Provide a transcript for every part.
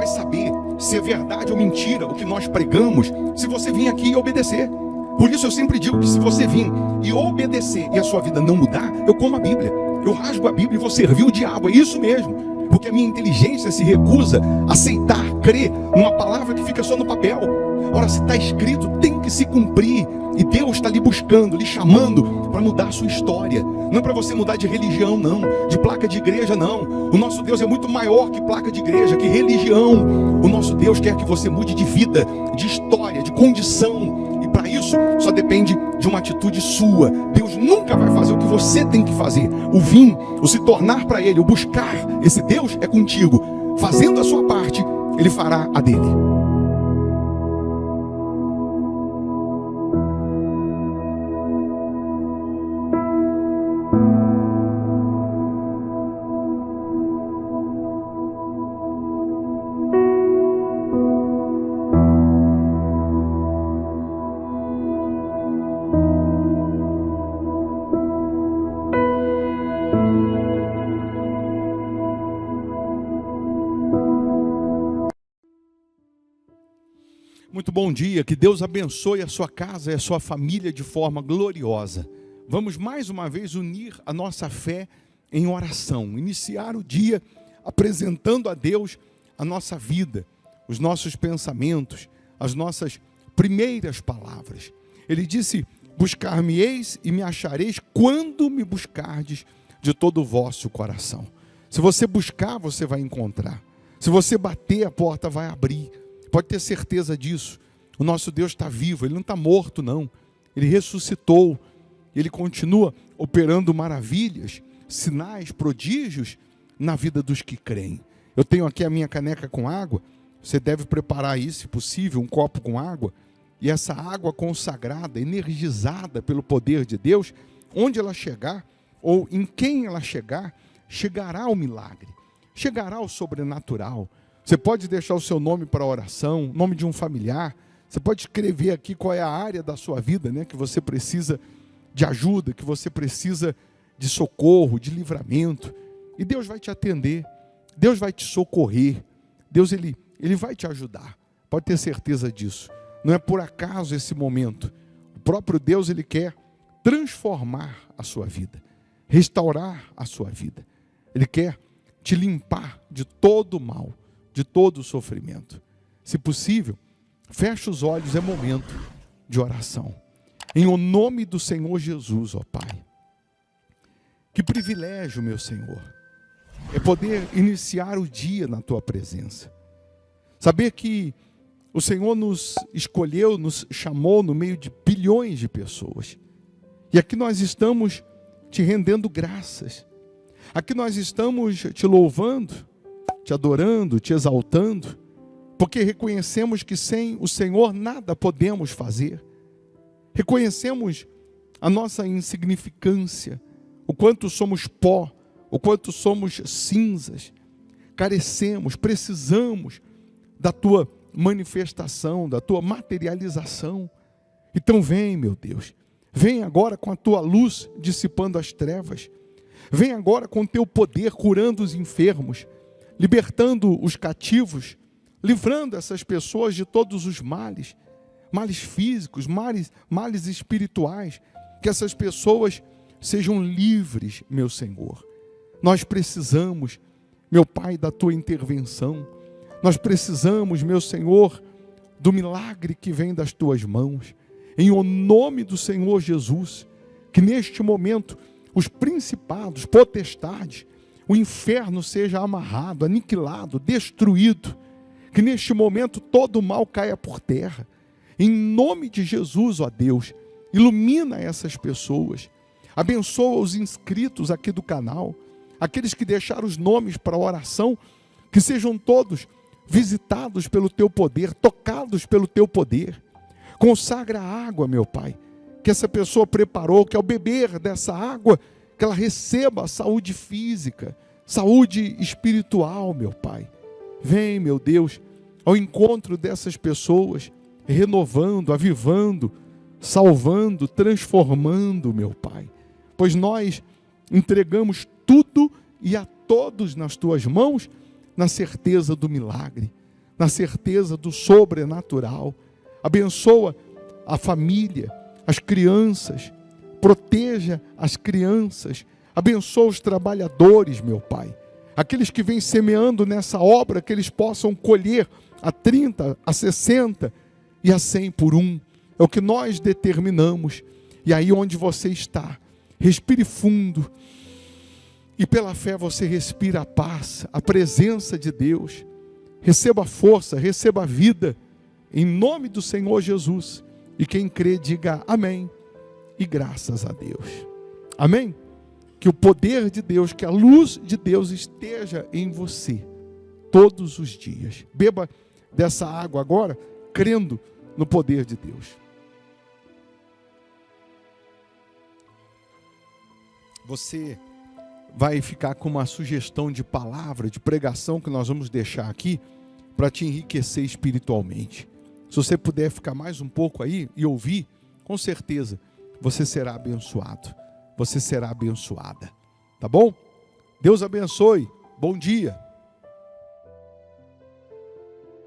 saber se é verdade ou mentira o que nós pregamos se você vir aqui e obedecer. Por isso eu sempre digo que se você vir e obedecer e a sua vida não mudar, eu como a Bíblia, eu rasgo a Bíblia e vou servir o diabo, é isso mesmo. Porque a minha inteligência se recusa a aceitar, crer numa palavra que fica só no papel. Ora, se está escrito, tem que se cumprir. E Deus está lhe buscando, lhe chamando para mudar a sua história. Não é para você mudar de religião, não. De placa de igreja, não. O nosso Deus é muito maior que placa de igreja, que religião. O nosso Deus quer que você mude de vida, de história, de condição. E para isso, só depende de uma atitude sua. Deus nunca vai fazer o que você tem que fazer. O vir, o se tornar para Ele, o buscar esse Deus é contigo. Fazendo a sua parte, Ele fará a dele. Muito bom dia, que Deus abençoe a sua casa e a sua família de forma gloriosa. Vamos mais uma vez unir a nossa fé em oração, iniciar o dia apresentando a Deus a nossa vida, os nossos pensamentos, as nossas primeiras palavras. Ele disse: buscar-me-eis e me achareis quando me buscardes de todo o vosso coração. Se você buscar, você vai encontrar. Se você bater, a porta vai abrir. Pode ter certeza disso. O nosso Deus está vivo, Ele não está morto, não. Ele ressuscitou. Ele continua operando maravilhas, sinais, prodígios na vida dos que creem. Eu tenho aqui a minha caneca com água. Você deve preparar aí, se possível, um copo com água. E essa água consagrada, energizada pelo poder de Deus, onde ela chegar, ou em quem ela chegar, chegará o milagre, chegará o sobrenatural. Você pode deixar o seu nome para oração, nome de um familiar. Você pode escrever aqui qual é a área da sua vida, né, que você precisa de ajuda, que você precisa de socorro, de livramento. E Deus vai te atender, Deus vai te socorrer, Deus ele vai te ajudar. Pode ter certeza disso. Não é por acaso esse momento. O próprio Deus ele quer transformar a sua vida, restaurar a sua vida. Ele quer te limpar de todo o mal, de todo o sofrimento. Se possível, feche os olhos, é momento de oração. Em o nome do Senhor Jesus, ó Pai. Que privilégio, meu Senhor, é poder iniciar o dia na Tua presença. Saber que o Senhor nos escolheu, nos chamou no meio de bilhões de pessoas. E aqui nós estamos te rendendo graças. Aqui nós estamos te louvando, te adorando, te exaltando, porque reconhecemos que sem o Senhor nada podemos fazer. Reconhecemos a nossa insignificância, o quanto somos pó, o quanto somos cinzas. Carecemos, precisamos da Tua manifestação, da Tua materialização. Então vem, meu Deus, vem agora com a Tua luz dissipando as trevas. Vem agora com o Teu poder curando os enfermos, libertando os cativos, livrando essas pessoas de todos os males, males físicos, males espirituais, que essas pessoas sejam livres, meu Senhor. Nós precisamos, meu Pai, da Tua intervenção. Nós precisamos, meu Senhor, do milagre que vem das Tuas mãos. Em o nome do Senhor Jesus, que neste momento os principados, potestades, o inferno seja amarrado, aniquilado, destruído. Que neste momento todo o mal caia por terra. Em nome de Jesus, ó Deus, ilumina essas pessoas. Abençoa os inscritos aqui do canal, aqueles que deixaram os nomes para a oração, que sejam todos visitados pelo Teu poder, tocados pelo Teu poder. Consagra a água, meu Pai, que essa pessoa preparou, que ao beber dessa água, que ela receba a saúde física, saúde espiritual, meu Pai. Vem, meu Deus, ao encontro dessas pessoas, renovando, avivando, salvando, transformando, meu Pai. Pois nós entregamos tudo e a todos nas Tuas mãos, na certeza do milagre, na certeza do sobrenatural. Abençoa a família, as crianças, proteja as crianças, abençoa os trabalhadores, meu Pai. Aqueles que vêm semeando nessa obra, que eles possam colher a 30, a 60 e a 100 por um. É o que nós determinamos. E aí onde você está, respire fundo. E pela fé você respira a paz, a presença de Deus. Receba força, receba vida, em nome do Senhor Jesus. E quem crê, diga amém. E graças a Deus. Amém? Que o poder de Deus, que a luz de Deus esteja em você, todos os dias. Beba dessa água agora, crendo no poder de Deus. Você vai ficar com uma sugestão de palavra, de pregação que nós vamos deixar aqui para te enriquecer espiritualmente. Se você puder ficar mais um pouco aí e ouvir, com certeza você será abençoado. Você será abençoada. Tá bom? Deus abençoe. Bom dia.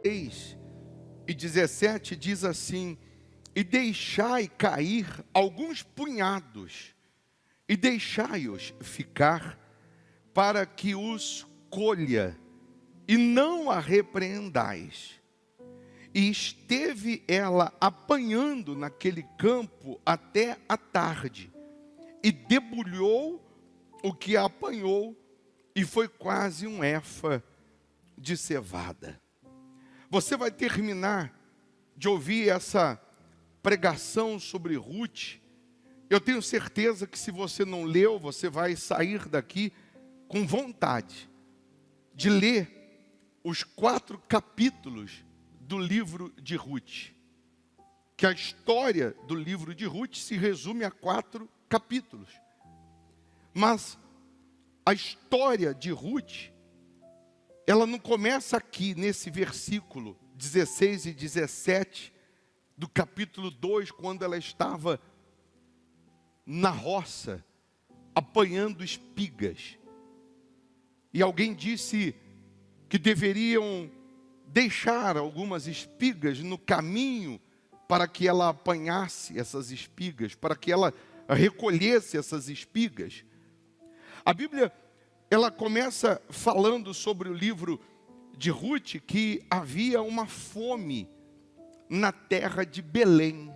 6:17 diz assim: e deixai cair alguns punhados, e deixai-os ficar, para que os colha, e não a repreendais. E esteve ela apanhando naquele campo até a tarde, e debulhou o que a apanhou, e foi quase um efa de cevada. Você vai terminar de ouvir essa pregação sobre Ruth. Eu tenho certeza que se você não leu, você vai sair daqui com vontade de ler os 4 capítulos do livro de Ruth. Que a história do livro de Ruth se resume a 4 capítulos. Mas a história de Ruth, ela não começa aqui nesse versículo 16 e 17 do capítulo 2, quando ela estava na roça, apanhando espigas. E alguém disse que deveriam deixar algumas espigas no caminho para que ela apanhasse essas espigas, para que ela recolhesse essas espigas. A Bíblia, ela começa falando sobre o livro de Ruth, que havia uma fome na terra de Belém.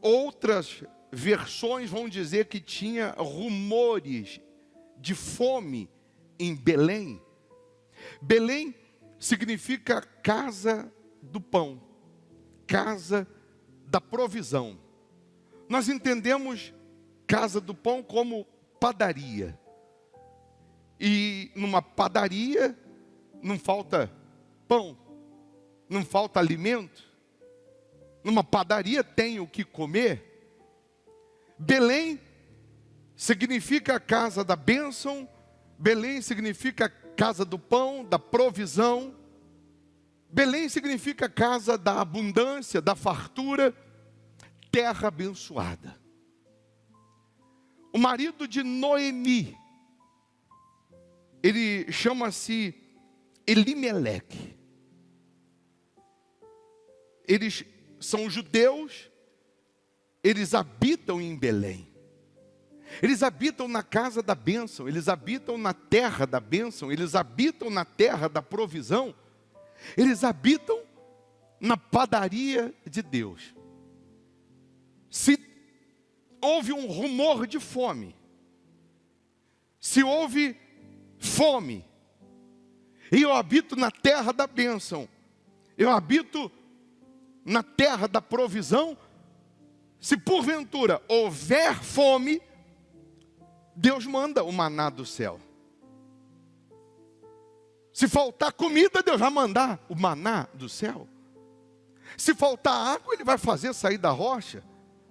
Outras versões vão dizer que tinha rumores de fome em Belém. Belém significa casa do pão, casa da provisão. Nós entendemos casa do pão como padaria. E numa padaria não falta pão, não falta alimento. Numa padaria tem o que comer. Belém significa a casa da bênção. Belém significa casa do pão, da provisão. Belém significa casa da abundância, da fartura, terra abençoada. O marido de Noemi, ele chama-se Elimeleque. Eles são judeus, eles habitam em Belém. Eles habitam na casa da bênção, eles habitam na terra da bênção, eles habitam na terra da provisão, eles habitam na padaria de Deus. Se houve um rumor de fome, se houve fome, e eu habito na terra da bênção, eu habito na terra da provisão, se porventura houver fome, Deus manda o maná do céu. Se faltar comida, Deus vai mandar o maná do céu. Se faltar água, Ele vai fazer sair da rocha.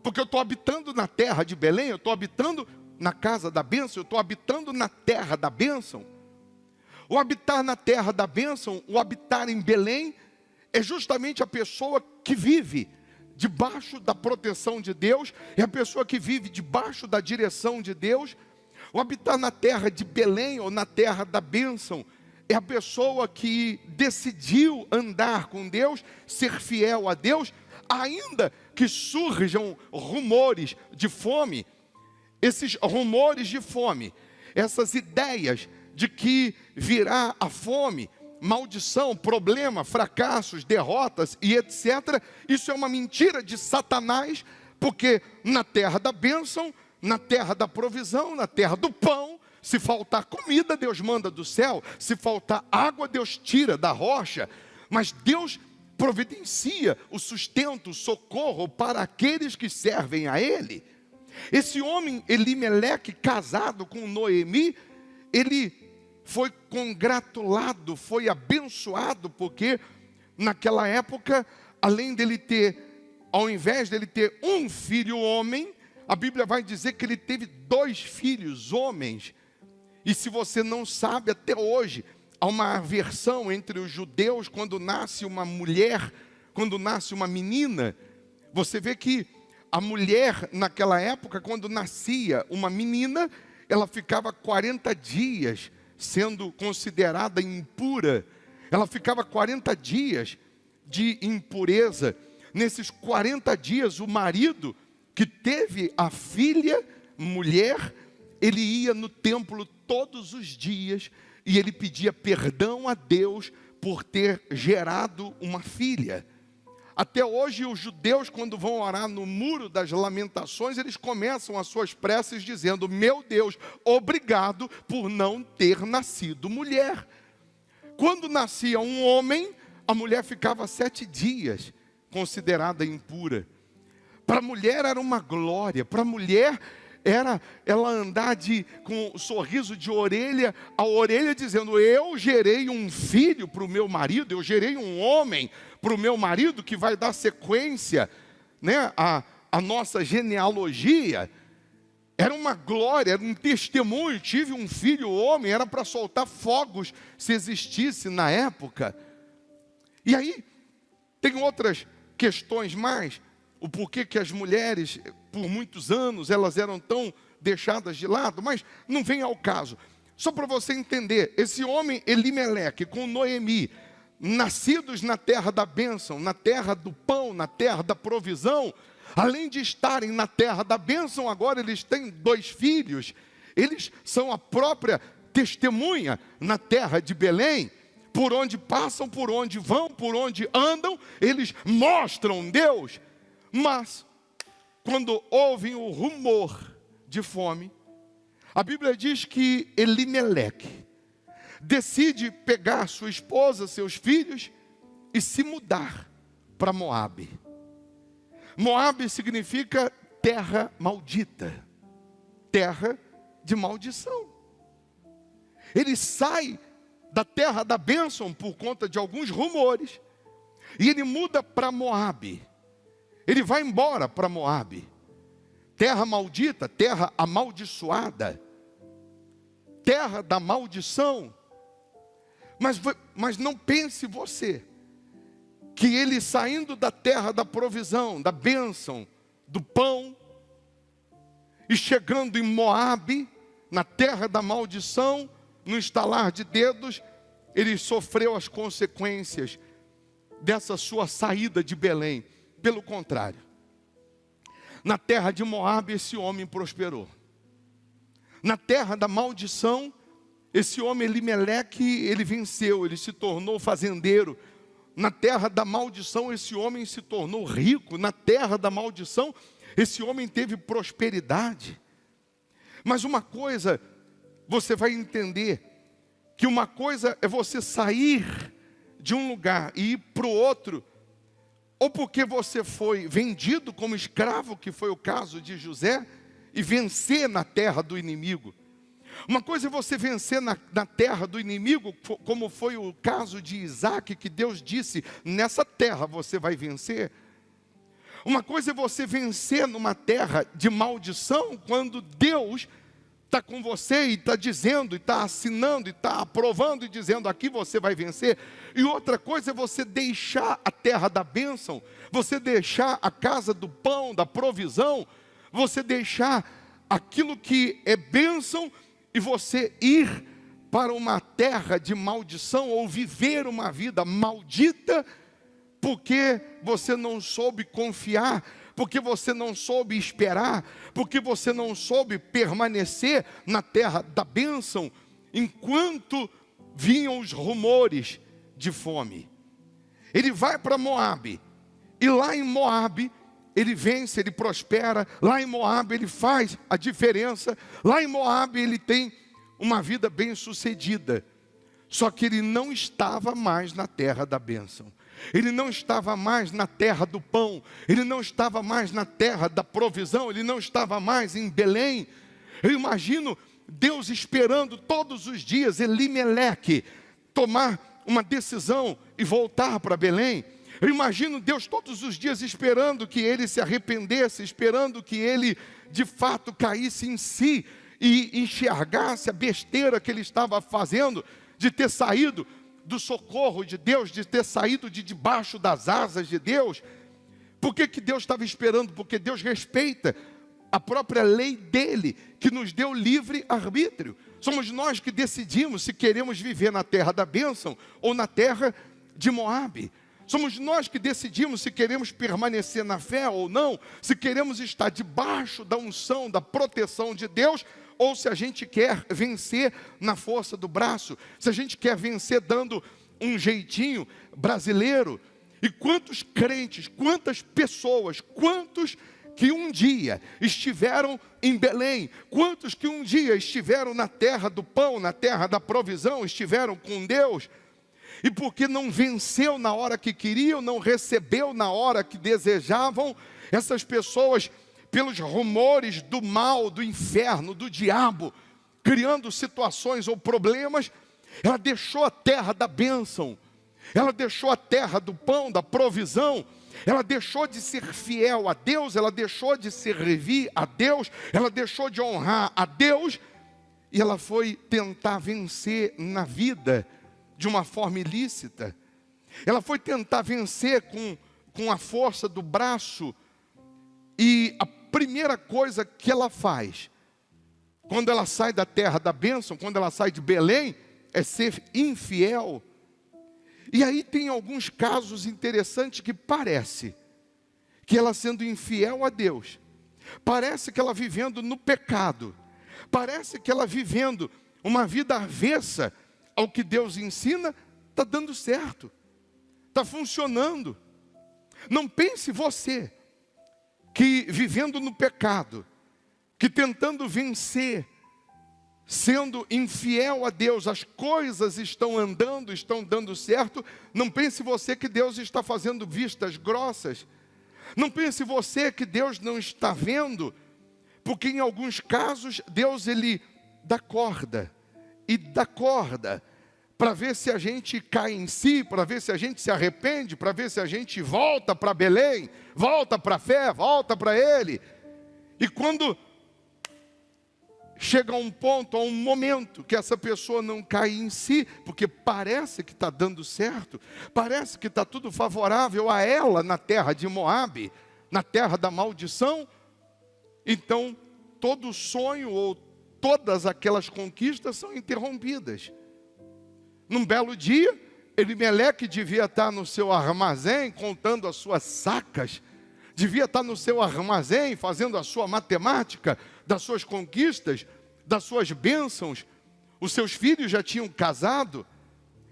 Porque eu estou habitando na terra de Belém, eu estou habitando na casa da bênção, eu estou habitando na terra da bênção. O habitar na terra da bênção, o habitar em Belém, é justamente a pessoa que vive debaixo da proteção de Deus, é a pessoa que vive debaixo da direção de Deus. O habitar na terra de Belém ou na terra da bênção é a pessoa que decidiu andar com Deus, ser fiel a Deus, ainda que surjam rumores de fome. Esses rumores de fome, essas ideias de que virá a fome, maldição, problema, fracassos, derrotas e etc. Isso é uma mentira de Satanás, porque na terra da bênção, na terra da provisão, na terra do pão, se faltar comida, Deus manda do céu. Se faltar água, Deus tira da rocha. Mas Deus providencia o sustento, o socorro para aqueles que servem a Ele. Esse homem, Elimeleque, casado com Noemi, ele foi congratulado, foi abençoado, porque naquela época, além dele ter, ao invés dele ter um filho homem, a Bíblia vai dizer que ele teve 2 filhos homens. E se você não sabe, até hoje, há uma aversão entre os judeus quando nasce uma mulher, quando nasce uma menina. Você vê que a mulher, naquela época, quando nascia uma menina, ela ficava 40 dias sendo considerada impura. Ela ficava 40 dias de impureza. Nesses 40 dias, o marido que teve a filha, mulher, ele ia no templo todos os dias e ele pedia perdão a Deus por ter gerado uma filha. Até hoje os judeus, quando vão orar no Muro das Lamentações, eles começam as suas preces dizendo: meu Deus, obrigado por não ter nascido mulher. Quando nascia um homem, a mulher ficava 7 dias considerada impura. Para a mulher era uma glória, para a mulher era ela andar com um sorriso de orelha a orelha, dizendo: eu gerei um filho para o meu marido, eu gerei um homem para o meu marido que vai dar sequência, né, a nossa genealogia. Era uma glória, era um testemunho. Tive um filho homem, era para soltar fogos se existisse na época. E aí tem outras questões mais. O porquê que as mulheres, por muitos anos, elas eram tão deixadas de lado, mas não vem ao caso. Só para você entender, esse homem Elimeleque com Noemi, nascidos na terra da bênção, na terra do pão, na terra da provisão, além de estarem na terra da bênção, agora eles têm 2 filhos. Eles são a própria testemunha na terra de Belém. Por onde passam, por onde vão, por onde andam, eles mostram Deus. Mas, quando ouvem o rumor de fome, a Bíblia diz que Elimeleque decide pegar sua esposa, seus filhos e se mudar para Moabe. Moabe significa terra maldita, terra de maldição. Ele sai da terra da bênção por conta de alguns rumores e ele muda para Moabe. Ele vai embora para Moabe, terra maldita, terra amaldiçoada, terra da maldição. Mas não pense você que ele saindo da terra da provisão, da bênção, do pão, e chegando em Moabe, na terra da maldição, no estalar de dedos, ele sofreu as consequências dessa sua saída de Belém. Pelo contrário, na terra de Moabe esse homem prosperou. Na terra da maldição, esse homem Elimeleque, ele venceu, ele se tornou fazendeiro. Na terra da maldição, esse homem se tornou rico. Na terra da maldição, esse homem teve prosperidade. Mas uma coisa, você vai entender, que uma coisa é você sair de um lugar e ir para o outro, ou porque você foi vendido como escravo, que foi o caso de José, e vencer na terra do inimigo. Uma coisa é você vencer na terra do inimigo, como foi o caso de Isaac, que Deus disse: nessa terra você vai vencer. Uma coisa é você vencer numa terra de maldição, quando Deus está com você e está dizendo, e está assinando, e está aprovando e dizendo: aqui você vai vencer. E outra coisa é você deixar a terra da bênção, você deixar a casa do pão, da provisão, você deixar aquilo que é bênção e você ir para uma terra de maldição ou viver uma vida maldita, porque você não soube confiar, porque você não soube esperar, porque você não soube permanecer na terra da bênção, enquanto vinham os rumores de fome. Ele vai para Moabe, e lá em Moabe, ele vence, ele prospera, lá em Moabe ele faz a diferença, lá em Moabe ele tem uma vida bem sucedida, só que ele não estava mais na terra da bênção, ele não estava mais na terra do pão, ele não estava mais na terra da provisão, ele não estava mais em Belém. Eu imagino Deus esperando todos os dias Elimeleque tomar uma decisão e voltar para Belém. Eu imagino Deus todos os dias esperando que ele se arrependesse, esperando que ele de fato caísse em si e enxergasse a besteira que ele estava fazendo, de ter saído do socorro de Deus, de ter saído de debaixo das asas de Deus. Por que Deus estava esperando? Porque Deus respeita a própria lei dele, que nos deu livre arbítrio. Somos nós que decidimos se queremos viver na terra da bênção ou na terra de Moabe. Somos nós que decidimos se queremos permanecer na fé ou não, se queremos estar debaixo da unção, da proteção de Deus, ou se a gente quer vencer na força do braço, se a gente quer vencer dando um jeitinho brasileiro. E quantos crentes, quantas pessoas, quantos que um dia estiveram em Belém, quantos que um dia estiveram na terra do pão, na terra da provisão, estiveram com Deus, e porque não venceu na hora que queriam, não recebeu na hora que desejavam, essas pessoas, pelos rumores do mal, do inferno, do diabo, criando situações ou problemas, ela deixou a terra da bênção, ela deixou a terra do pão, da provisão, ela deixou de ser fiel a Deus, ela deixou de servir a Deus, ela deixou de honrar a Deus, e ela foi tentar vencer na vida de uma forma ilícita. Ela foi tentar vencer com a força do braço, e a primeira coisa que ela faz, quando ela sai da terra da bênção, quando ela sai de Belém, é ser infiel. E aí tem alguns casos interessantes que parece que ela sendo infiel a Deus, parece que ela vivendo no pecado, parece que ela vivendo uma vida avessa ao que Deus ensina, está dando certo, está funcionando. Não pense você que vivendo no pecado, que tentando vencer, sendo infiel a Deus, as coisas estão andando, estão dando certo. Não pense você que Deus está fazendo vistas grossas. Não pense você que Deus não está vendo, porque em alguns casos Deus ele dá corda e dá corda para ver se a gente cai em si, para ver se a gente se arrepende, para ver se a gente volta para Belém, volta para a fé, volta para Ele. E quando chega a um ponto, a um momento que essa pessoa não cai em si, porque parece que está dando certo, parece que está tudo favorável a ela na terra de Moabe, na terra da maldição, então todo sonho ou todas aquelas conquistas são interrompidas. Num belo dia, Elimeleque devia estar no seu armazém contando as suas sacas, devia estar no seu armazém fazendo a sua matemática das suas conquistas, das suas bênçãos. Os seus filhos já tinham casado,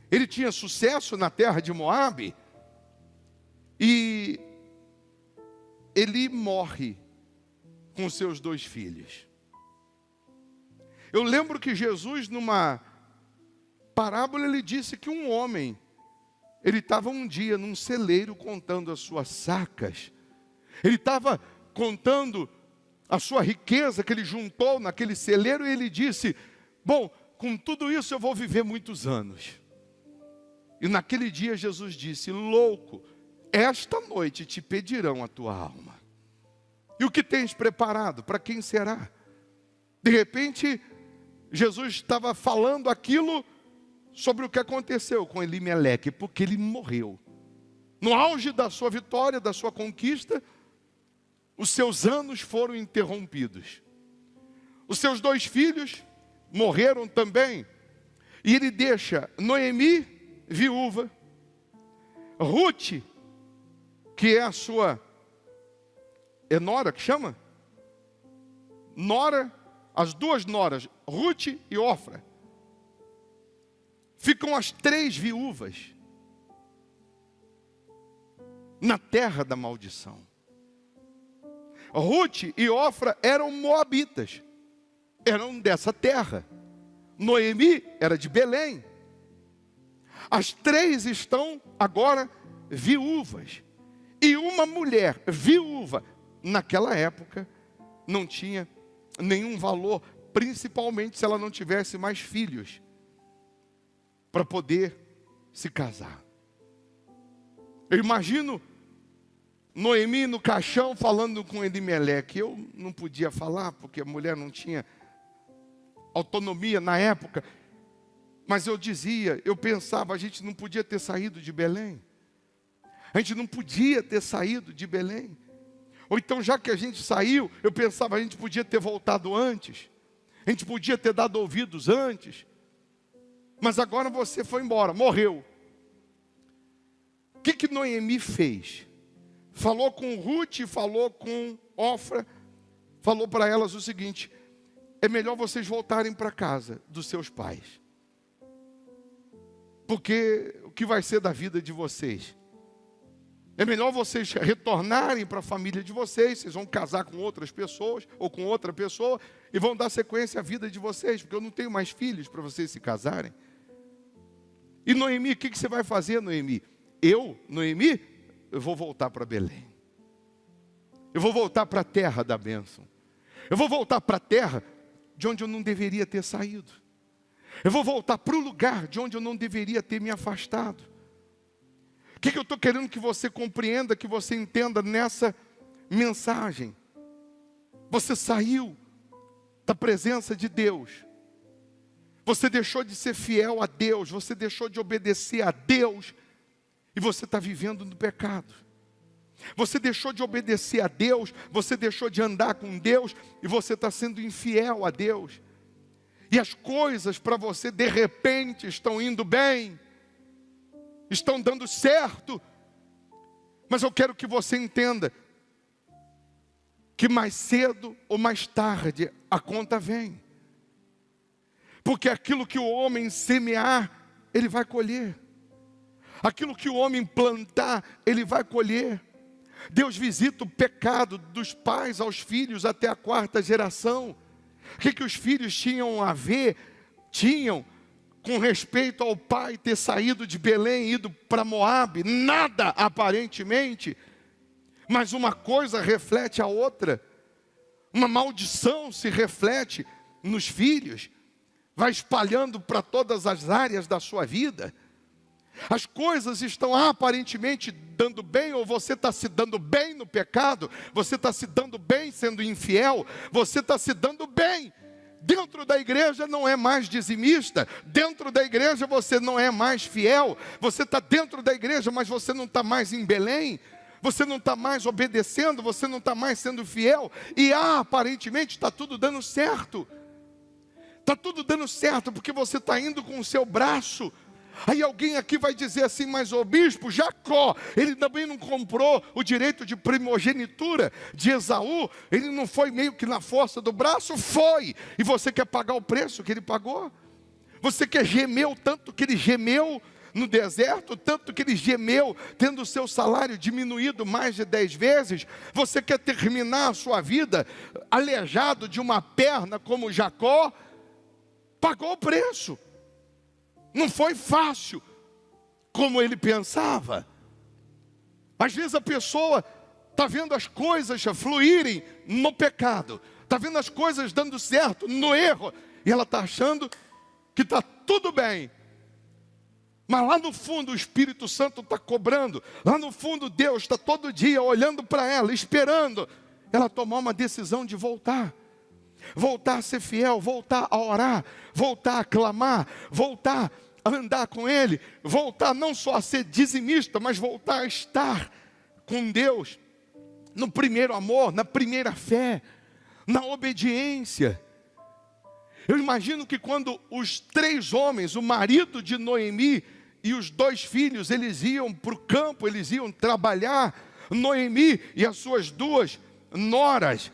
ele tinha sucesso na terra de Moabe, e ele morre com seus 2 filhos. Eu lembro que Jesus, numa parábola, ele disse que um homem, ele estava um dia num celeiro contando as suas sacas, ele estava contando a sua riqueza que ele juntou naquele celeiro, e ele disse: bom, com tudo isso eu vou viver muitos anos. E naquele dia Jesus disse: louco, esta noite te pedirão a tua alma. E o que tens preparado? Para quem será? De repente, Jesus estava falando aquilo sobre o que aconteceu com Elimeleque, porque ele morreu. No auge da sua vitória, da sua conquista, os seus anos foram interrompidos. Os seus 2 filhos morreram também. E ele deixa Noemi, viúva, Ruth, que é a sua, é nora que chama? Nora, as duas noras, Ruth e Orfa. Ficam as 3 viúvas na terra da maldição. Ruth e Orfa eram moabitas, eram dessa terra. Noemi era de Belém. As 3 estão agora viúvas. E uma mulher viúva, naquela época, não tinha nenhum valor, principalmente se ela não tivesse mais filhos, para poder se casar. Eu imagino Noemi no caixão falando com Elimeleque. Eu não podia falar, porque a mulher não tinha autonomia na época. Mas eu dizia, eu pensava, a gente não podia ter saído de Belém. A gente não podia ter saído de Belém. Ou então, já que a gente saiu, eu pensava, a gente podia ter voltado antes. A gente podia ter dado ouvidos antes. Mas agora você foi embora, morreu. O que Noemi fez? Falou com Ruth, falou com Orfa, falou para elas o seguinte: é melhor vocês voltarem para casa dos seus pais. Porque o que vai ser da vida de vocês? É melhor vocês retornarem para a família de vocês. Vocês vão casar com outras pessoas, ou com outra pessoa, e vão dar sequência à vida de vocês, porque eu não tenho mais filhos para vocês se casarem. E Noemi, o que você vai fazer, Noemi? Noemi, eu vou voltar para Belém. Eu vou voltar para a terra da bênção. Eu vou voltar para a terra de onde eu não deveria ter saído. Eu vou voltar para o lugar de onde eu não deveria ter me afastado. O que eu estou querendo que você compreenda, que você entenda nessa mensagem? Você saiu da presença de Deus. Você deixou de ser fiel a Deus. Você deixou de obedecer a Deus. E você está vivendo no pecado. Você deixou de obedecer a Deus. Você deixou de andar com Deus. E você está sendo infiel a Deus. E as coisas para você de repente estão indo bem. Estão dando certo. Mas eu quero que você entenda que mais cedo ou mais tarde a conta vem. Porque aquilo que o homem semear, ele vai colher. Aquilo que o homem plantar, ele vai colher. Deus visita o pecado dos pais aos filhos até a 4ª geração. O que os filhos tinham a ver? Tinham com respeito ao pai ter saído de Belém e ido para Moabe? Nada, aparentemente. Mas uma coisa reflete a outra. Uma maldição se reflete nos filhos. Vai espalhando para todas as áreas da sua vida. As coisas estão aparentemente dando bem, ou você está se dando bem no pecado, você está se dando bem sendo infiel, você está se dando bem. Dentro da igreja não é mais dizimista, dentro da igreja você não é mais fiel, você está dentro da igreja, mas você não está mais em Belém, você não está mais obedecendo, você não está mais sendo fiel, e aparentemente está tudo dando certo. Está tudo dando certo, porque você está indo com o seu braço. Aí alguém aqui vai dizer assim, mas o bispo Jacó, ele também não comprou o direito de primogenitura de Esaú? Ele não foi meio que na força do braço? Foi! E você quer pagar o preço que ele pagou? Você quer gemer o tanto que ele gemeu no deserto, tanto que ele gemeu, tendo o seu salário diminuído mais de 10 vezes? Você quer terminar a sua vida aleijado de uma perna como Jacó? Pagou o preço. Não foi fácil, como ele pensava. Às vezes a pessoa está vendo as coisas fluírem no pecado, está vendo as coisas dando certo no erro, e ela está achando que está tudo bem. Mas lá no fundo o Espírito Santo está cobrando, lá no fundo Deus está todo dia olhando para ela, esperando ela tomar uma decisão de voltar. Voltar a ser fiel, voltar a orar, voltar a clamar, voltar a andar com Ele, voltar não só a ser dizimista, mas voltar a estar com Deus, no primeiro amor, na primeira fé, na obediência. Eu imagino que quando os 3 homens, o marido de Noemi e os 2 filhos, eles iam para o campo, eles iam trabalhar, Noemi e as suas 2 noras,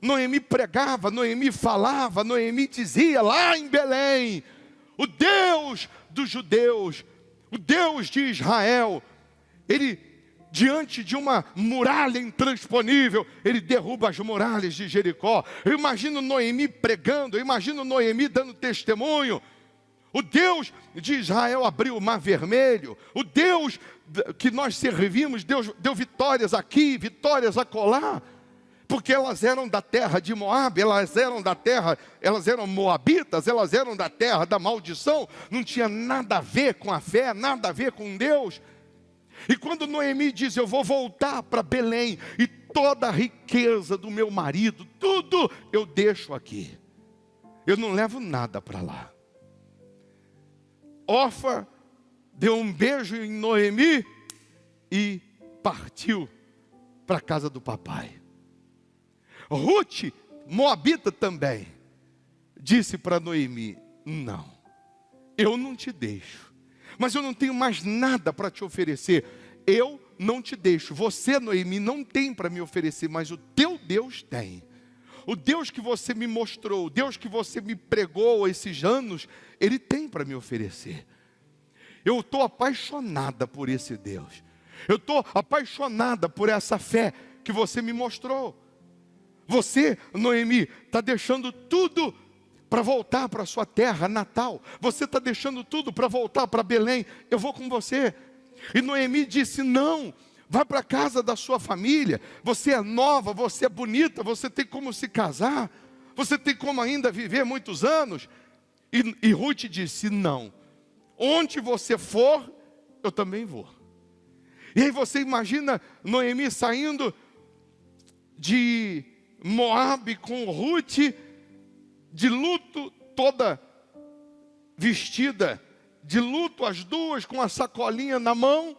Noemi pregava, Noemi falava, Noemi dizia lá em Belém: o Deus dos judeus, o Deus de Israel, Ele, diante de uma muralha intransponível, Ele derruba as muralhas de Jericó. Eu imagino Noemi pregando, eu imagino Noemi dando testemunho. O Deus de Israel abriu o mar vermelho. O Deus que nós servimos, Deus deu vitórias aqui, vitórias acolá. Porque elas eram da terra de Moabe, elas eram moabitas, elas eram da terra da maldição. Não tinha nada a ver com a fé, nada a ver com Deus. E quando Noemi diz: eu vou voltar para Belém, e toda a riqueza do meu marido, tudo eu deixo aqui, eu não levo nada para lá. Orfa deu um beijo em Noemi e partiu para a casa do papai. Ruth, moabita também, disse para Noemi: não, eu não te deixo, mas eu não tenho mais nada para te oferecer. Eu não te deixo. Você, Noemi, não tem para me oferecer, mas o teu Deus tem. O Deus que você me mostrou, o Deus que você me pregou esses anos, Ele tem para me oferecer. Eu estou apaixonada por esse Deus. Eu estou apaixonada por essa fé que você me mostrou. Você, Noemi, está deixando tudo para voltar para a sua terra natal. Você está deixando tudo para voltar para Belém. Eu vou com você. E Noemi disse: não, vai para a casa da sua família. Você é nova, você é bonita, você tem como se casar. Você tem como ainda viver muitos anos. E Ruth disse: não, onde você for, eu também vou. E aí você imagina Noemi saindo de Moabe com Ruth, de luto, toda vestida de luto, as duas com a sacolinha na mão,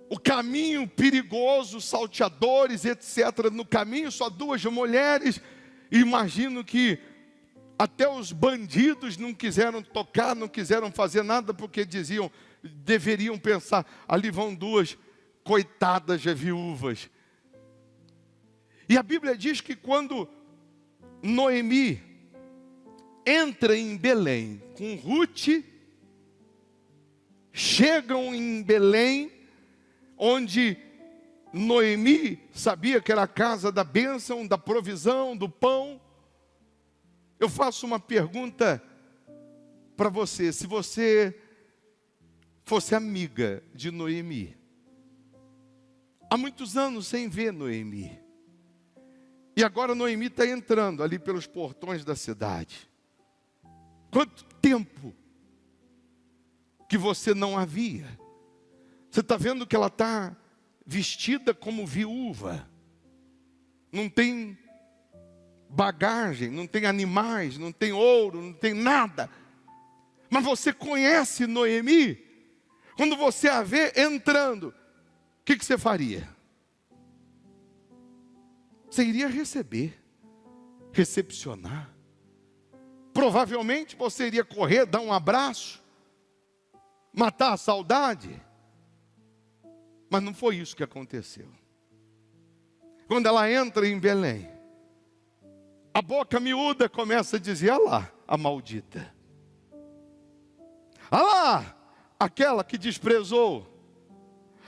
o caminho perigoso, salteadores, etc. No caminho, só 2 mulheres. Imagino que até os bandidos não quiseram tocar, não quiseram fazer nada, porque diziam, deveriam pensar: ali vão 2 coitadas viúvas. E a Bíblia diz que quando Noemi entra em Belém com Ruth, chegam em Belém, onde Noemi sabia que era a casa da bênção, da provisão, do pão. Eu faço uma pergunta para você: se você fosse amiga de Noemi, há muitos anos sem ver Noemi, e agora Noemi está entrando ali pelos portões da cidade, quanto tempo que você não a via? Você está vendo que ela está vestida como viúva, não tem bagagem, não tem animais, não tem ouro, não tem nada. Mas você conhece Noemi? Quando você a vê entrando, o que você faria? Você iria receber, recepcionar. Provavelmente você iria correr, dar um abraço, matar a saudade. Mas não foi isso que aconteceu. Quando ela entra em Belém, a boca miúda começa a dizer: olha lá a maldita, olha lá aquela que desprezou,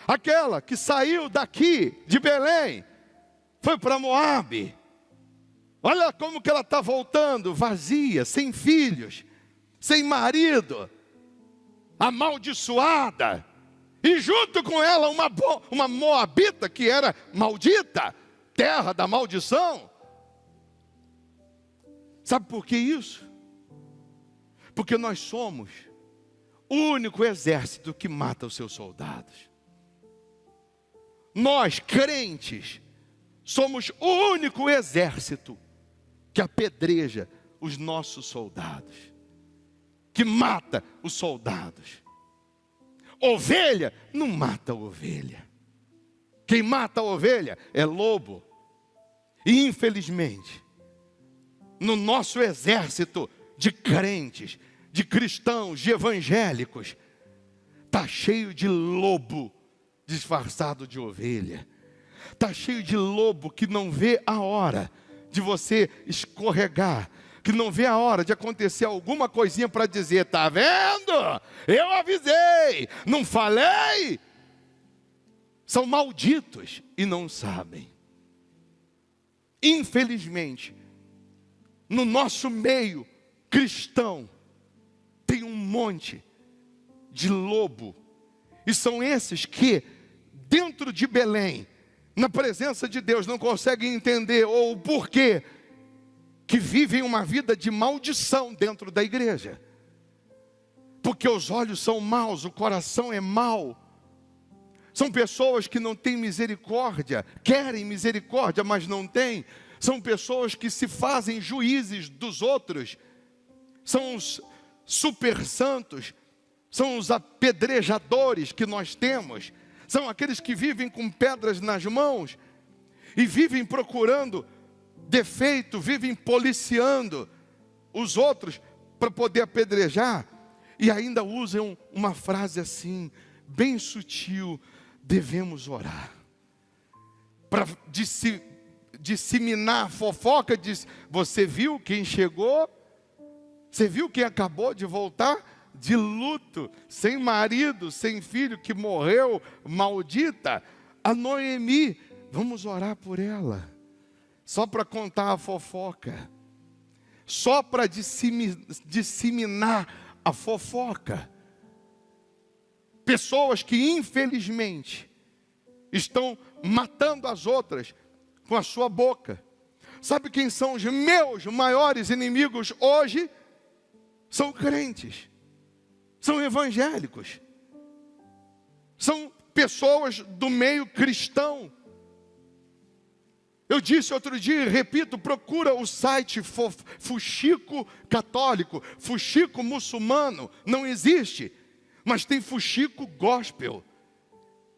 aquela que saiu daqui de Belém, foi para Moabe. Olha como que ela está voltando, vazia, sem filhos, sem marido, amaldiçoada. E junto com ela uma moabita que era maldita, terra da maldição. Sabe por que isso? Porque nós somos o único exército que mata os seus soldados. Nós, crentes, somos o único exército que apedreja os nossos soldados, que mata os soldados. Ovelha não mata ovelha. Quem mata a ovelha é lobo. E infelizmente, no nosso exército de crentes, de cristãos, de evangélicos, está cheio de lobo disfarçado de ovelha. Está cheio de lobo que não vê a hora de você escorregar, que não vê a hora de acontecer alguma coisinha para dizer: está vendo? Eu avisei, não falei? São malditos e não sabem. Infelizmente, no nosso meio cristão, tem um monte de lobo. E são esses que, dentro de Belém, na presença de Deus, não conseguem entender ou o porquê que vivem uma vida de maldição dentro da igreja. Porque os olhos são maus, o coração é mau. São pessoas que não têm misericórdia, querem misericórdia, mas não têm. São pessoas que se fazem juízes dos outros. São os super santos, são os apedrejadores que nós temos. São aqueles que vivem com pedras nas mãos e vivem procurando defeito, vivem policiando os outros para poder apedrejar. E ainda usam uma frase assim, bem sutil: devemos orar. Para disseminar a fofoca, diz: você viu quem chegou? Você viu quem acabou de voltar de luto, sem marido, sem filho, que morreu, maldita? A Noemi, vamos orar por ela. Só para contar a fofoca. Só para disseminar a fofoca. Pessoas que infelizmente estão matando as outras com a sua boca. Sabe quem são os meus maiores inimigos hoje? São crentes, são evangélicos, são pessoas do meio cristão. Eu disse outro dia e repito: procura o site fuxico católico, fuxico muçulmano, não existe. Mas tem fuxico gospel,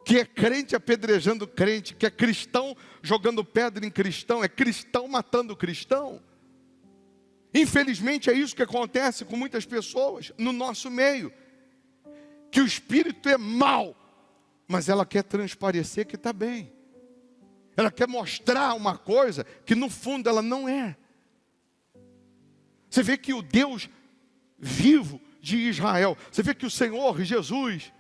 que é crente apedrejando crente, que é cristão jogando pedra em cristão, é cristão matando cristão. Infelizmente é isso que acontece com muitas pessoas no nosso meio. Que o espírito é mau, mas ela quer transparecer que está bem. Ela quer mostrar uma coisa que no fundo ela não é. Você vê que o Deus vivo de Israel, você vê que o Senhor Jesus,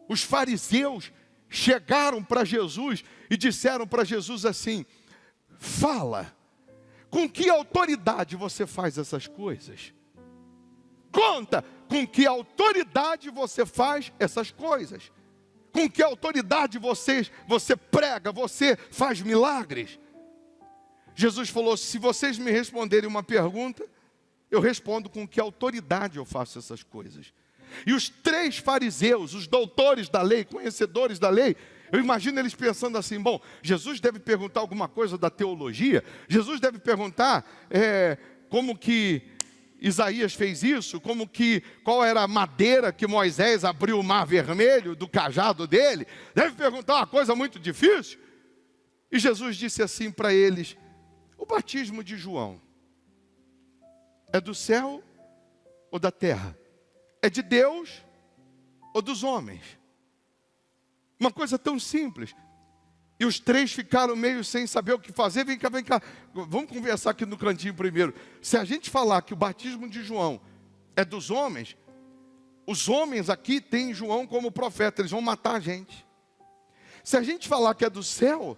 os fariseus chegaram para Jesus e disseram para Jesus assim: fala, com que autoridade você faz essas coisas? Conta, com que autoridade você faz essas coisas? Com que autoridade você prega, você faz milagres? Jesus falou: se vocês me responderem uma pergunta, eu respondo com que autoridade eu faço essas coisas. E os 3 fariseus, os doutores da lei, conhecedores da lei, eu imagino eles pensando assim: bom, Jesus deve perguntar alguma coisa da teologia, Jesus deve perguntar como que Isaías fez isso, qual era a madeira que Moisés abriu o mar vermelho do cajado dele, deve perguntar uma coisa muito difícil. E Jesus disse assim para eles: o batismo de João é do céu ou da terra? É de Deus ou dos homens? Uma coisa tão simples. E os 3 ficaram meio sem saber o que fazer. Vem cá. Vamos conversar aqui no cantinho primeiro. Se a gente falar que o batismo de João é dos homens, os homens aqui têm João como profeta, eles vão matar a gente. Se a gente falar que é do céu,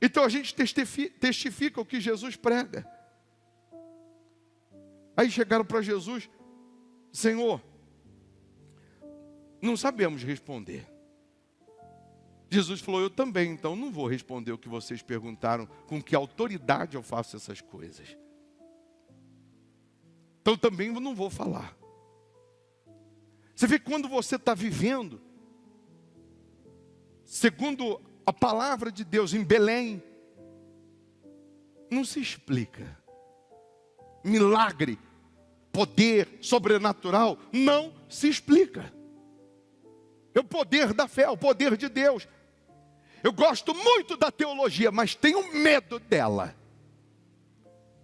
então a gente testifica o que Jesus prega. Aí chegaram para Jesus: Senhor, não sabemos responder. Jesus falou: eu também, então não vou responder o que vocês perguntaram, com que autoridade eu faço essas coisas. Então também não vou falar. Você vê que quando você está vivendo segundo a palavra de Deus em Belém, não se explica. Milagre, poder sobrenatural, não se explica. É o poder da fé, é o poder de Deus. Eu gosto muito da teologia, mas tenho medo dela.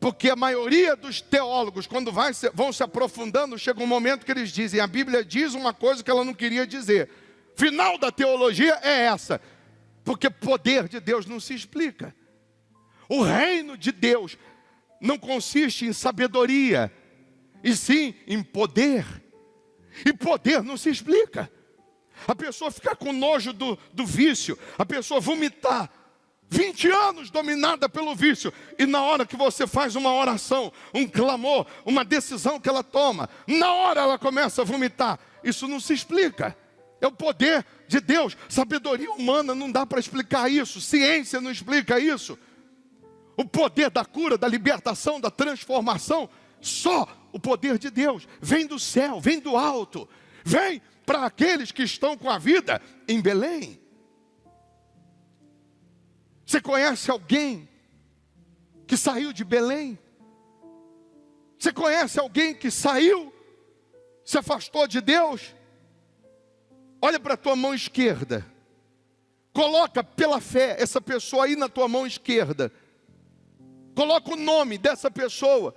Porque a maioria dos teólogos, quando vão se aprofundando, chega um momento que eles dizem, a Bíblia diz uma coisa que ela não queria dizer. Final da teologia é essa. Porque poder de Deus não se explica. O reino de Deus não consiste em sabedoria, e sim em poder. E poder não se explica. A pessoa ficar com nojo do vício, a pessoa vomitar, 20 anos dominada pelo vício, e na hora que você faz uma oração, um clamor, uma decisão que ela toma, na hora ela começa a vomitar. Isso não se explica. É o poder de Deus. Sabedoria humana não dá para explicar isso. Ciência não explica isso. O poder da cura, da libertação, da transformação, só o poder de Deus. Vem do céu, vem do alto. Vem para aqueles que estão com a vida em Belém. Você conhece alguém que saiu de Belém? Você conhece alguém que saiu, se afastou de Deus? Olha para a tua mão esquerda. Coloca pela fé essa pessoa aí na tua mão esquerda. Coloca o nome dessa pessoa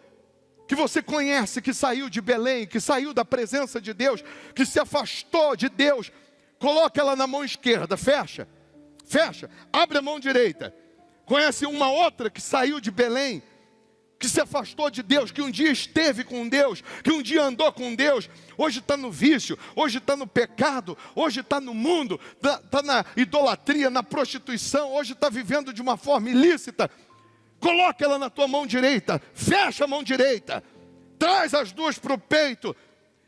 que você conhece, que saiu de Belém, que saiu da presença de Deus, que se afastou de Deus. Coloca ela na mão esquerda, fecha. Fecha, abre a mão direita. Conhece uma outra que saiu de Belém, que se afastou de Deus, que um dia esteve com Deus, que um dia andou com Deus, hoje está no vício, hoje está no pecado, hoje está no mundo, está na idolatria, na prostituição, hoje está vivendo de uma forma ilícita. Coloca ela na tua mão direita, fecha a mão direita, traz as duas para o peito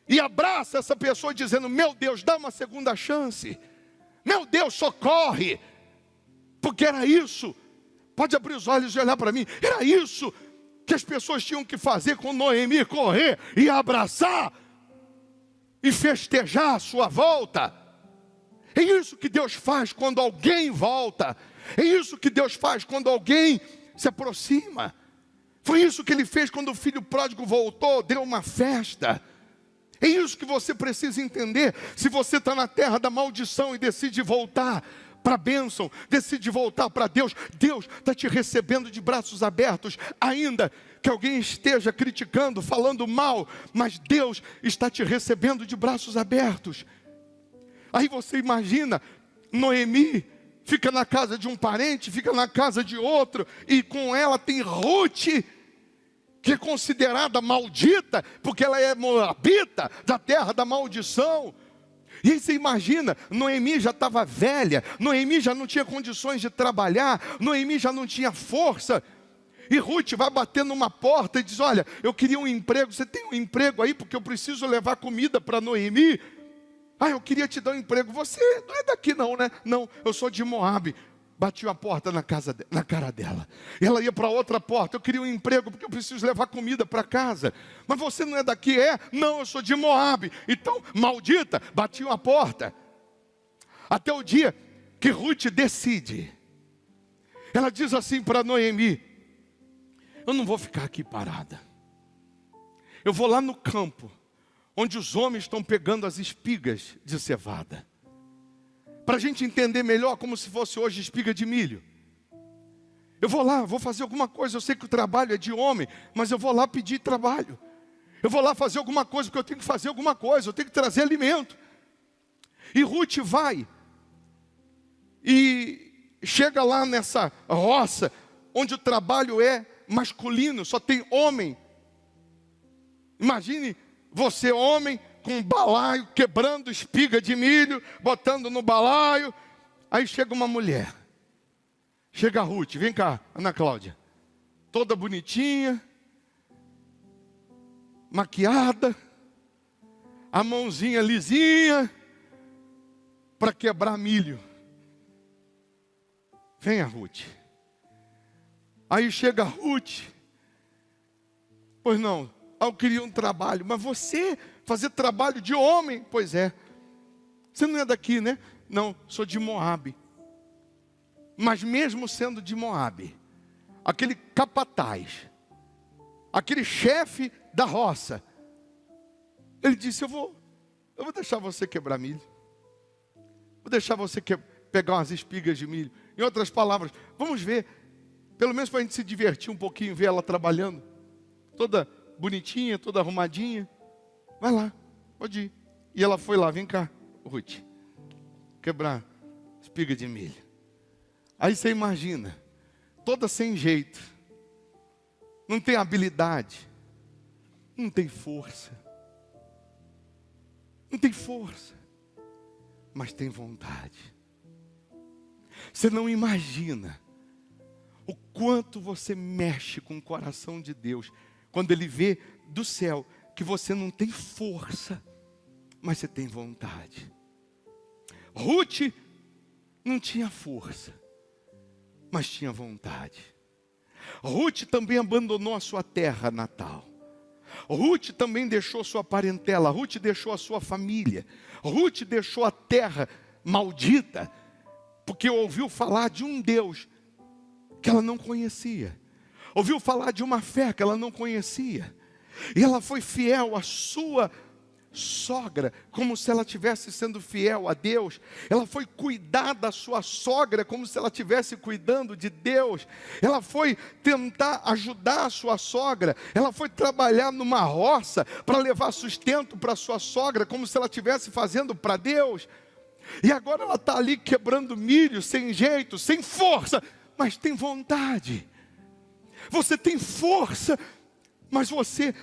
e abraça essa pessoa dizendo, meu Deus, dá uma segunda chance. Meu Deus, socorre. Porque era isso. Pode abrir os olhos e olhar para mim. Era isso que as pessoas tinham que fazer com Noemi, correr e abraçar e festejar a sua volta. É isso que Deus faz quando alguém volta. É isso que Deus faz quando alguém se aproxima. Foi isso que Ele fez quando o filho pródigo voltou, deu uma festa. É isso que você precisa entender. Se você está na terra da maldição e decide voltar para a bênção, decide voltar para Deus, Deus está te recebendo de braços abertos, ainda que alguém esteja criticando, falando mal, mas Deus está te recebendo de braços abertos. Aí você imagina, Noemi fica na casa de um parente, fica na casa de outro, e com ela tem Ruth, que é considerada maldita, porque ela é moabita, da terra da maldição. E aí você imagina, Noemi já estava velha, Noemi já não tinha condições de trabalhar, Noemi já não tinha força. E Ruth vai bater numa porta e diz, olha, eu queria um emprego, você tem um emprego aí, porque eu preciso levar comida para Noemi. Ah, eu queria te dar um emprego, você não é daqui não, né? Não, eu sou de Moabe. Batiu a porta na cara dela. Ela ia para outra porta. Eu queria um emprego porque eu preciso levar comida para casa. Mas você não é daqui, é? Não, eu sou de Moabe. Então, maldita, batiu a porta. Até o dia que Ruth decide. Ela diz assim para Noemi, eu não vou ficar aqui parada. Eu vou lá no campo, onde os homens estão pegando as espigas de cevada. Para a gente entender melhor, como se fosse hoje espiga de milho. Eu vou lá, vou fazer alguma coisa. Eu sei que o trabalho é de homem, mas eu vou lá pedir trabalho. Eu vou lá fazer alguma coisa, porque eu tenho que fazer alguma coisa. Eu tenho que trazer alimento. E Ruth vai. E chega lá nessa roça, onde o trabalho é masculino, só tem homem. Imagine você, homem, com um balaio, quebrando espiga de milho, botando no balaio. Aí chega uma mulher. Chega a Ruth, vem cá, Ana Cláudia. Toda bonitinha, maquiada, a mãozinha lisinha, para quebrar milho. Vem a Ruth. Aí chega a Ruth. Pois não, eu queria um trabalho, mas você fazer trabalho de homem? Pois é. Você não é daqui, né? Não, sou de Moabe. Mas mesmo sendo de Moabe, aquele capataz, aquele chefe da roça, ele disse, eu vou deixar você quebrar milho. Vou deixar você pegar umas espigas de milho. Em outras palavras, vamos ver, pelo menos para a gente se divertir um pouquinho, ver ela trabalhando. toda bonitinha, toda arrumadinha. Vai lá, pode ir. E ela foi lá, vem cá, Ruth, quebrar espiga de milho. Aí você imagina, toda sem jeito, não tem habilidade, não tem força, mas tem vontade. Você não imagina o quanto você mexe com o coração de Deus quando Ele vê do céu que você não tem força, mas você tem vontade. Ruth não tinha força, mas tinha vontade. Ruth também abandonou a sua terra natal. Ruth também deixou sua parentela. Ruth deixou a sua família. Ruth deixou a terra maldita, porque ouviu falar de um Deus que ela não conhecia. Ouviu falar de uma fé que ela não conhecia. E ela foi fiel à sua sogra, como se ela estivesse sendo fiel a Deus. Ela foi cuidar da sua sogra, como se ela estivesse cuidando de Deus. Ela foi tentar ajudar a sua sogra. Ela foi trabalhar numa roça para levar sustento para a sua sogra, como se ela estivesse fazendo para Deus. E agora ela está ali quebrando milho, sem jeito, sem força, mas tem vontade. Você tem força, mas você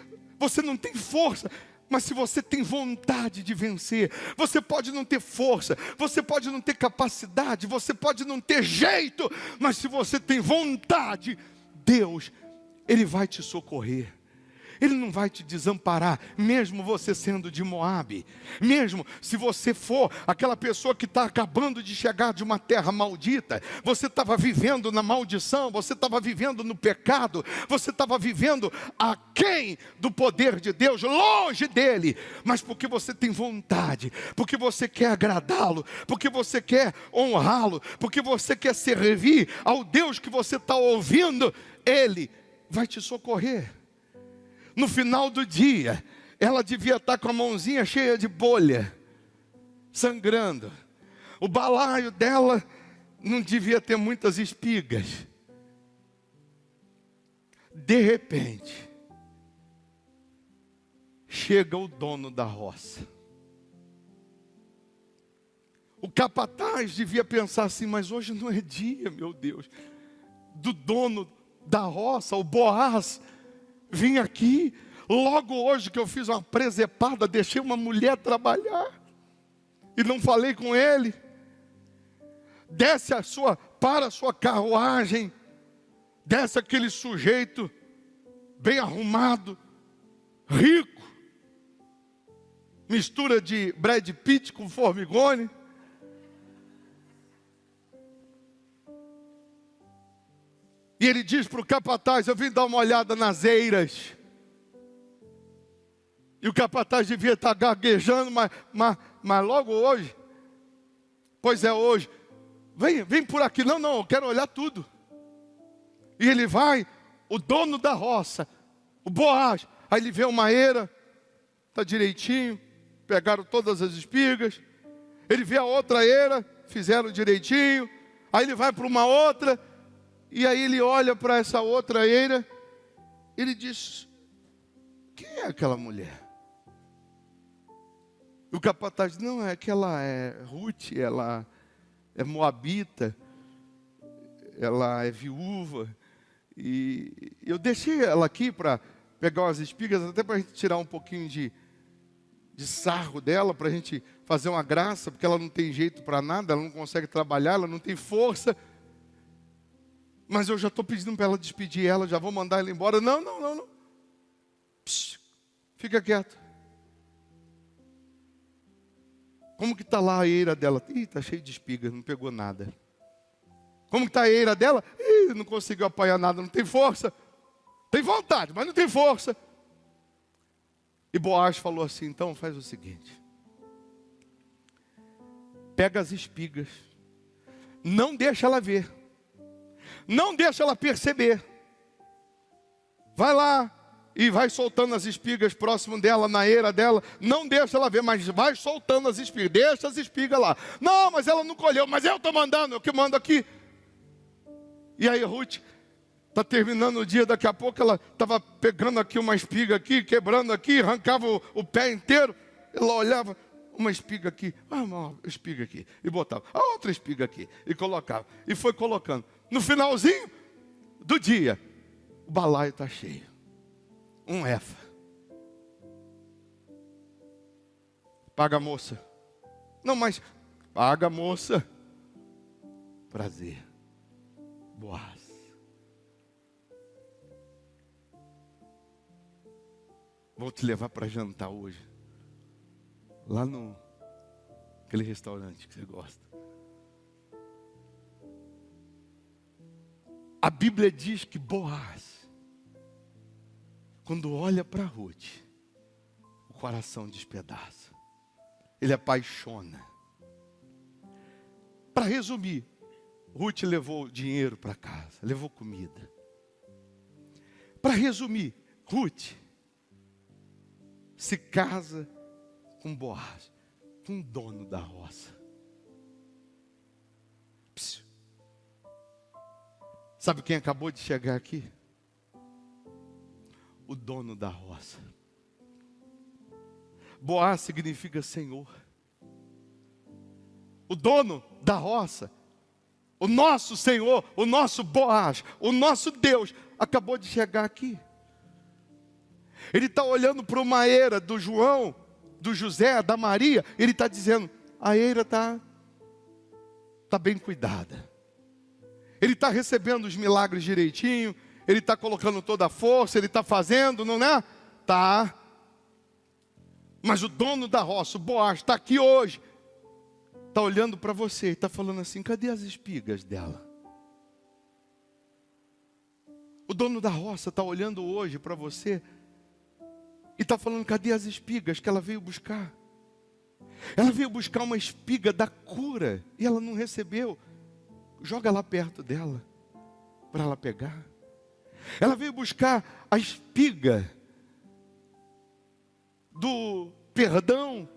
não tem força. Mas se você tem vontade de vencer, você pode não ter força, você pode não ter capacidade, você pode não ter jeito, mas se você tem vontade, Deus, Ele vai te socorrer. Ele não vai te desamparar, mesmo você sendo de Moabe. Mesmo se você for aquela pessoa que está acabando de chegar de uma terra maldita. Você estava vivendo na maldição, você estava vivendo no pecado, você estava vivendo aquém do poder de Deus, longe dele. Mas porque você tem vontade, porque você quer agradá-lo, porque você quer honrá-lo, porque você quer servir ao Deus que você está ouvindo, Ele vai te socorrer. No final do dia, ela devia estar com a mãozinha cheia de bolha, sangrando. O balaio dela não devia ter muitas espigas. De repente, chega o dono da roça. O capataz devia pensar assim, mas hoje não é dia, meu Deus, do dono da roça, o Boaz, vim aqui, logo hoje que eu fiz uma presepada, deixei uma mulher trabalhar, e não falei com ele. Desce para a sua carruagem, desce aquele sujeito, bem arrumado, rico, mistura de Brad Pitt com Formigone. E ele diz para o capataz, eu vim dar uma olhada nas eiras. E o capataz devia estar gaguejando, mas logo hoje, pois é hoje, vem por aqui, não, eu quero olhar tudo. E ele vai, o dono da roça, o Boaz, aí ele vê uma eira, está direitinho, pegaram todas as espigas. Ele vê a outra eira, fizeram direitinho. Aí ele vai para uma outra, e aí ele olha para essa outra eira, ele diz, quem é aquela mulher? O capataz diz, não, é que ela é Ruth, ela é moabita, ela é viúva, e eu deixei ela aqui para pegar umas espigas, até para a gente tirar um pouquinho de sarro dela, para a gente fazer uma graça, porque ela não tem jeito para nada, ela não consegue trabalhar, ela não tem força. Mas eu já estou pedindo para ela despedir ela, já vou mandar ela embora. Não. Psh, fica quieto. Como que está lá a eira dela? Está cheio de espigas, não pegou nada. Como que está a eira dela? Não conseguiu apanhar nada, não tem força. Tem vontade, mas não tem força. E Boaz falou assim, então faz o seguinte. Pega as espigas. Não deixa ela ver. Não deixa ela perceber. Vai lá e vai soltando as espigas próximo dela, na eira dela. Não deixa ela ver, mas vai soltando as espigas. Deixa as espigas lá. Não, mas ela não colheu. Mas eu estou mandando, eu que mando aqui. E aí Ruth Está terminando o dia, daqui a pouco ela estava pegando aqui uma espiga aqui, quebrando aqui, arrancava o pé inteiro. Ela olhava, uma espiga aqui, uma espiga aqui, e botava a outra espiga aqui, e colocava, e foi colocando. No finalzinho do dia, o balaio está cheio, um efa. Paga, moça. Não, mas paga, moça. Prazer. Boaz. Vou te levar para jantar hoje. Lá no aquele restaurante que você gosta. A Bíblia diz que Boaz, quando olha para Ruth, o coração despedaça. Ele apaixona. Para resumir, Ruth levou dinheiro para casa, levou comida. Para resumir, Ruth se casa com Boaz, com o dono da roça. Psiu. Sabe quem acabou de chegar aqui? O dono da roça. Boaz significa Senhor. O dono da roça, o nosso Senhor, o nosso Boaz, o nosso Deus, acabou de chegar aqui. Ele está olhando para uma eira do João, do José, da Maria. Ele está dizendo, a eira está bem cuidada. Ele está recebendo os milagres direitinho. Ele está colocando toda a força. Ele está fazendo, não é? Tá. Mas o dono da roça, o Boaz, está aqui hoje. Está olhando para você e está falando assim, cadê as espigas dela? O dono da roça está olhando hoje para você e está falando, cadê as espigas que ela veio buscar? Ela veio buscar uma espiga da cura e ela não recebeu. Joga lá perto dela, para ela pegar. Ela veio buscar a espiga do perdão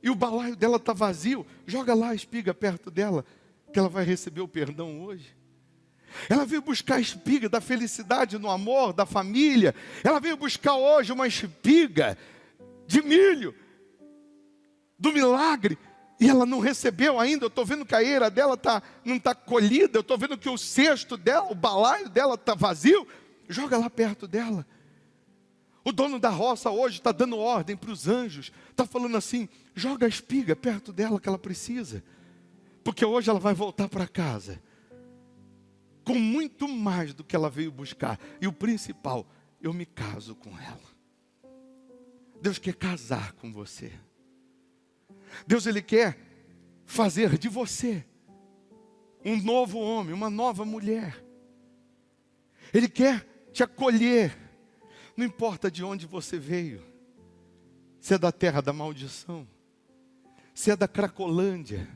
e o balaio dela está vazio. Joga lá a espiga perto dela, que ela vai receber o perdão hoje. Ela veio buscar a espiga da felicidade no amor, da família. Ela veio buscar hoje uma espiga de milho, do milagre. E ela não recebeu ainda. Eu estou vendo que a eira dela não está colhida. Eu estou vendo que o cesto dela, o balaio dela está vazio. Joga lá perto dela. O dono da roça hoje está dando ordem para os anjos. Está falando assim, joga a espiga perto dela que ela precisa. Porque hoje ela vai voltar para casa com muito mais do que ela veio buscar. E o principal, eu me caso com ela. Deus quer casar com você. Deus, Ele quer fazer de você um novo homem, uma nova mulher. Ele quer te acolher. Não importa de onde você veio. Se é da terra da maldição, se é da Cracolândia,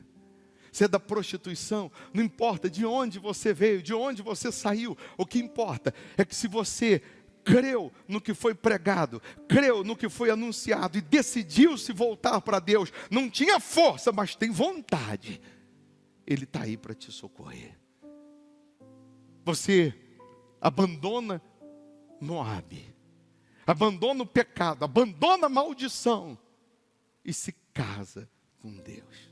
se é da prostituição, não importa de onde você veio, de onde você saiu. O que importa é que se você creu no que foi pregado, creu no que foi anunciado e decidiu se voltar para Deus, não tinha força, mas tem vontade, Ele está aí para te socorrer. Você abandona Moabe, abandona o pecado, abandona a maldição e se casa com Deus.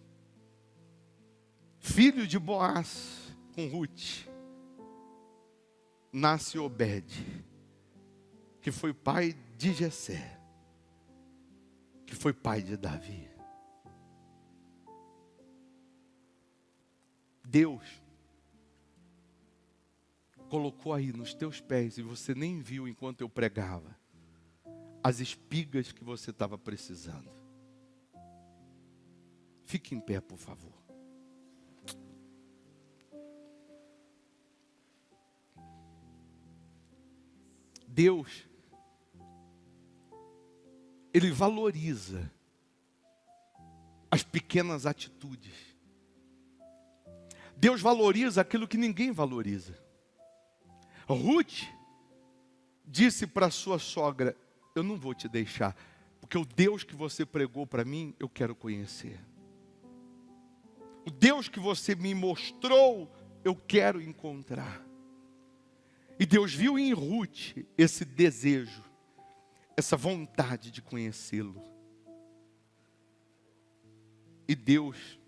Filho de Boaz com Ruth, nasce Obed, que foi pai de Jessé, que foi pai de Davi. Deus colocou aí nos teus pés, e você nem viu enquanto eu pregava, as espigas que você estava precisando. Fique em pé, por favor. Deus, Ele valoriza as pequenas atitudes. Deus valoriza aquilo que ninguém valoriza. Ruth disse para sua sogra, eu não vou te deixar, porque o Deus que você pregou para mim, eu quero conhecer. O Deus que você me mostrou, eu quero encontrar. E Deus viu em Ruth esse desejo, essa vontade de conhecê-lo. E Deus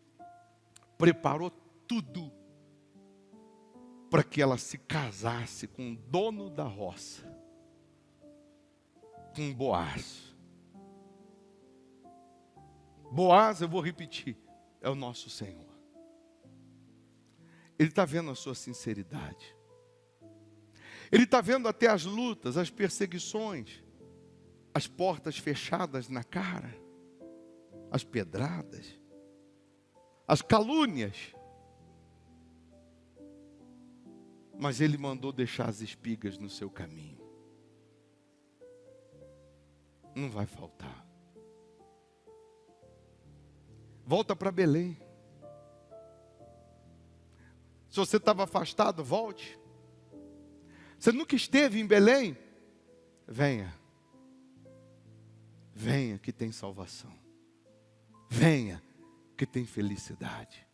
preparou tudo para que ela se casasse com o dono da roça, com Boaz. Boaz, eu vou repetir, é o nosso Senhor. Ele está vendo a sua sinceridade. Ele está vendo até as lutas, as perseguições, as portas fechadas na cara, as pedradas, as calúnias. Mas Ele mandou deixar as espigas no seu caminho. Não vai faltar. Volta para Belém. Se você estava afastado, volte. Você nunca esteve em Belém? Venha. Venha que tem salvação. Venha que tem felicidade.